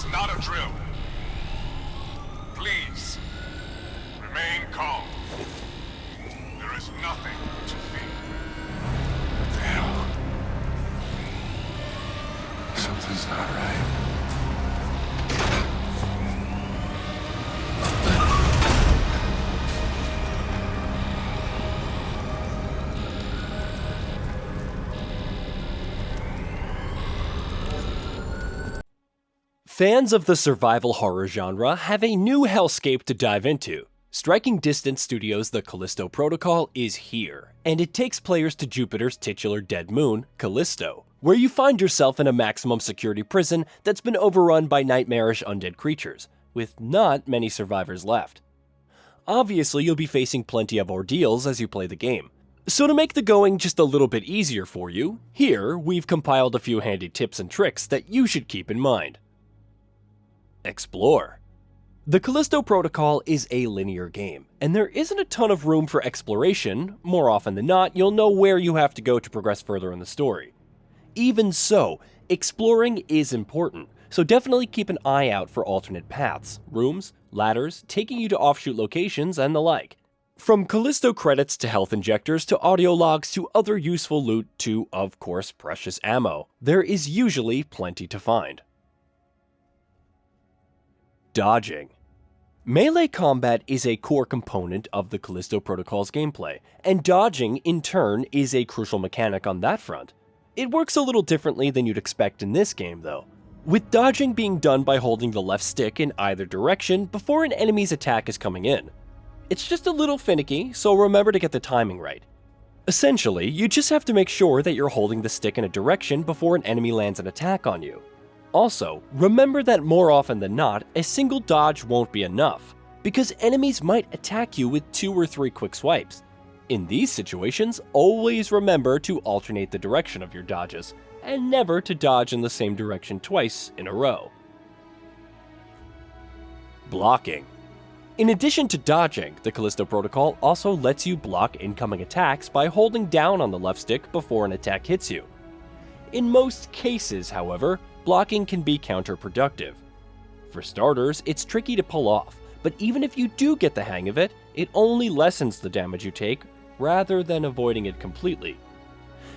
is not a drill. Please, remain calm. There is nothing to fear. What the hell? Something's not right. Fans of the survival horror genre have a new hellscape to dive into. Striking Distance Studios' The Callisto Protocol is here, and it takes players to Jupiter's titular dead moon, Callisto, where you find yourself in a maximum security prison that's been overrun by nightmarish undead creatures, with not many survivors left. Obviously, you'll be facing plenty of ordeals as you play the game. So to make the going just a little bit easier for you, here we've compiled a few handy tips and tricks that you should keep in mind. Explore. The Callisto Protocol is a linear game, and there isn't a ton of room for exploration. More often than not, you'll know where you have to go to progress further in the story. Even so, exploring is important, so definitely keep an eye out for alternate paths, rooms, ladders, taking you to offshoot locations, and the like. From Callisto credits to health injectors to audio logs to other useful loot to, of course, precious ammo, there is usually plenty to find. Dodging. Melee combat is a core component of the Callisto Protocol's gameplay, and dodging, in turn, is a crucial mechanic on that front. It works a little differently than you'd expect in this game, though, with dodging being done by holding the left stick in either direction before an enemy's attack is coming in. It's just a little finicky, so remember to get the timing right. Essentially, you just have to make sure that you're holding the stick in a direction before an enemy lands an attack on you. Also, remember that more often than not, a single dodge won't be enough, because enemies might attack you with 2 or 3 quick swipes. In these situations, always remember to alternate the direction of your dodges, and never to dodge in the same direction twice in a row. Blocking. In addition to dodging, the Callisto Protocol also lets you block incoming attacks by holding down on the left stick before an attack hits you. In most cases, however, blocking can be counterproductive. For starters, it's tricky to pull off, but even if you do get the hang of it, it only lessens the damage you take rather than avoiding it completely.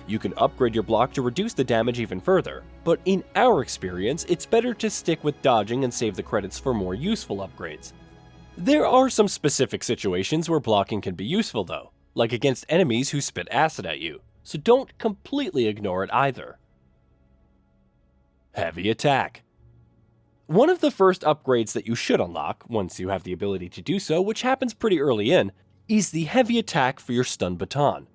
You can upgrade your block to reduce the damage even further, but in our experience, it's better to stick with dodging and save the credits for more useful upgrades. There are some specific situations where blocking can be useful though, like against enemies who spit acid at you, so don't completely ignore it either. Heavy attack. One of the first upgrades that you should unlock, once you have the ability to do so, which happens pretty early in, is the heavy attack for your stun baton.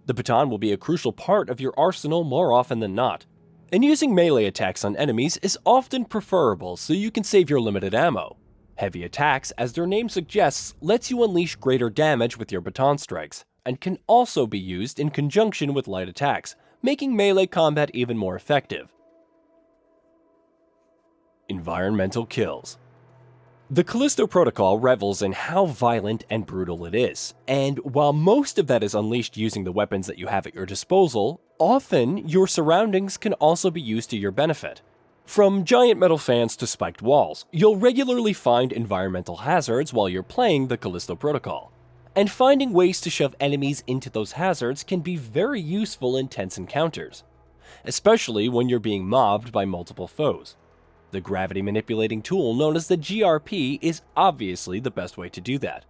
The baton will be a crucial part of your arsenal more often than not, and using melee attacks on enemies is often preferable so you can save your limited ammo. Heavy attacks, as their name suggests, lets you unleash greater damage with your baton strikes, and can also be used in conjunction with light attacks, making melee combat even more effective. Environmental kills. The Callisto Protocol revels in how violent and brutal it is, and while most of that is unleashed using the weapons that you have at your disposal, often your surroundings can also be used to your benefit. From giant metal fans to spiked walls, you'll regularly find environmental hazards while you're playing the Callisto Protocol, and finding ways to shove enemies into those hazards can be very useful in tense encounters, especially when you're being mobbed by multiple foes. The gravity manipulating tool known as the GRP is obviously the best way to do that.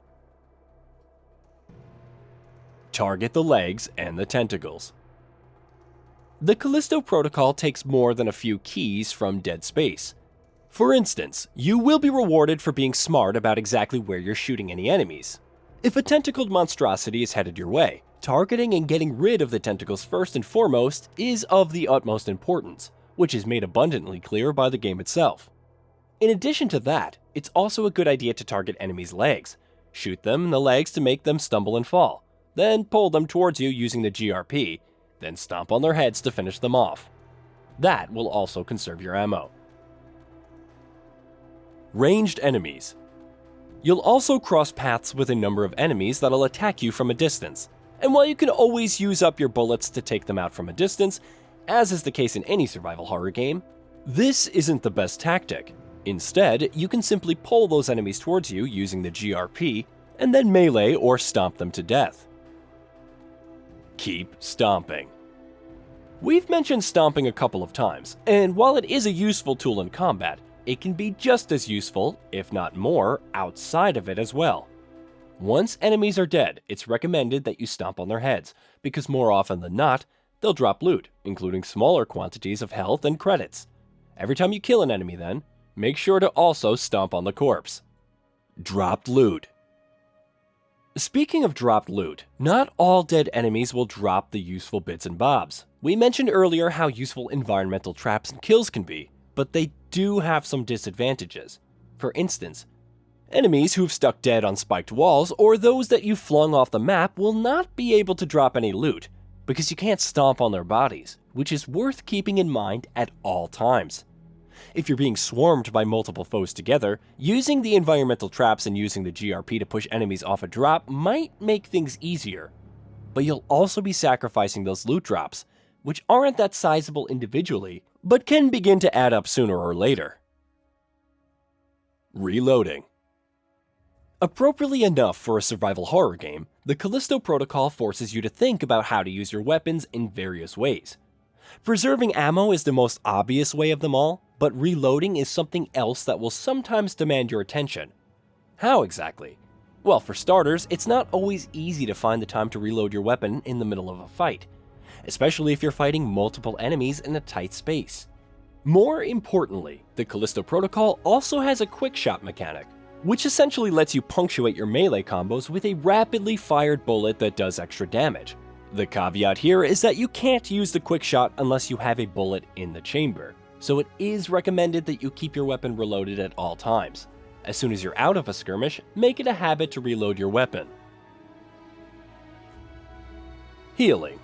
Target the legs and the tentacles. The Callisto Protocol takes more than a few keys from Dead Space. For instance, you will be rewarded for being smart about exactly where you're shooting any enemies. If a tentacled monstrosity is headed your way, targeting and getting rid of the tentacles first and foremost is of the utmost importance, which is made abundantly clear by the game itself. In addition to that, it's also a good idea to target enemies' legs. Shoot them in the legs to make them stumble and fall, then pull them towards you using the GRP, then stomp on their heads to finish them off. That will also conserve your ammo. Ranged enemies. You'll also cross paths with a number of enemies that'll attack you from a distance, and while you can always use up your bullets to take them out from a distance, as is the case in any survival horror game, this isn't the best tactic. Instead, you can simply pull those enemies towards you using the GRP, and then melee or stomp them to death. Keep stomping. We've mentioned stomping a couple of times, and while it is a useful tool in combat, it can be just as useful, if not more, outside of it as well. Once enemies are dead, it's recommended that you stomp on their heads, because more often than not, they'll drop loot, including smaller quantities of health and credits. Every time you kill an enemy then, make sure to also stomp on the corpse. Dropped loot. Speaking of dropped loot, not all dead enemies will drop the useful bits and bobs. We mentioned earlier how useful environmental traps and kills can be, but they do have some disadvantages. For instance, enemies who've stuck dead on spiked walls or those that you flung off the map will not be able to drop any loot, because you can't stomp on their bodies, which is worth keeping in mind at all times. If you're being swarmed by multiple foes together, using the environmental traps and using the GRP to push enemies off a drop might make things easier. But you'll also be sacrificing those loot drops, which aren't that sizable individually, but can begin to add up sooner or later. Reloading. Appropriately enough for a survival horror game, the Callisto protocol forces you to think about how to use your weapons in various ways. Preserving ammo is the most obvious way of them all, but reloading is something else that will sometimes demand your attention. How exactly? Well, for starters, it's not always easy to find the time to reload your weapon in the middle of a fight, especially if you're fighting multiple enemies in a tight space. More importantly, the Callisto protocol also has a quick shot mechanic, which essentially lets you punctuate your melee combos with a rapidly fired bullet that does extra damage. The caveat here is that you can't use the quick shot unless you have a bullet in the chamber, so it is recommended that you keep your weapon reloaded at all times. As soon as you're out of a skirmish, make it a habit to reload your weapon. Healing.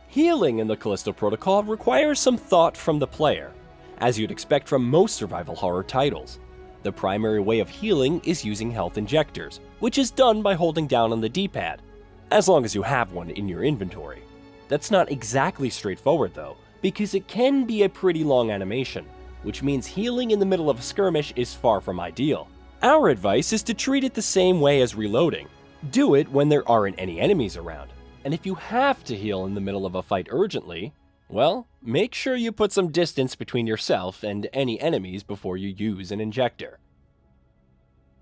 Healing in the Callisto protocol requires some thought from the player, as you'd expect from most survival horror titles. The primary way of healing is using health injectors, which is done by holding down on the D-pad, as long as you have one in your inventory. That's not exactly straightforward though, because it can be a pretty long animation, which means healing in the middle of a skirmish is far from ideal. Our advice is to treat it the same way as reloading. Do it when there aren't any enemies around, and if you have to heal in the middle of a fight urgently, well, make sure you put some distance between yourself and any enemies before you use an injector.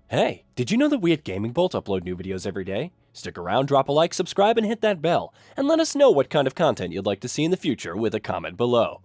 Hey, did you know that we at Gaming Bolt upload new videos every day? Stick around, drop a like, subscribe, and hit that bell, and let us know what kind of content you'd like to see in the future with a comment below.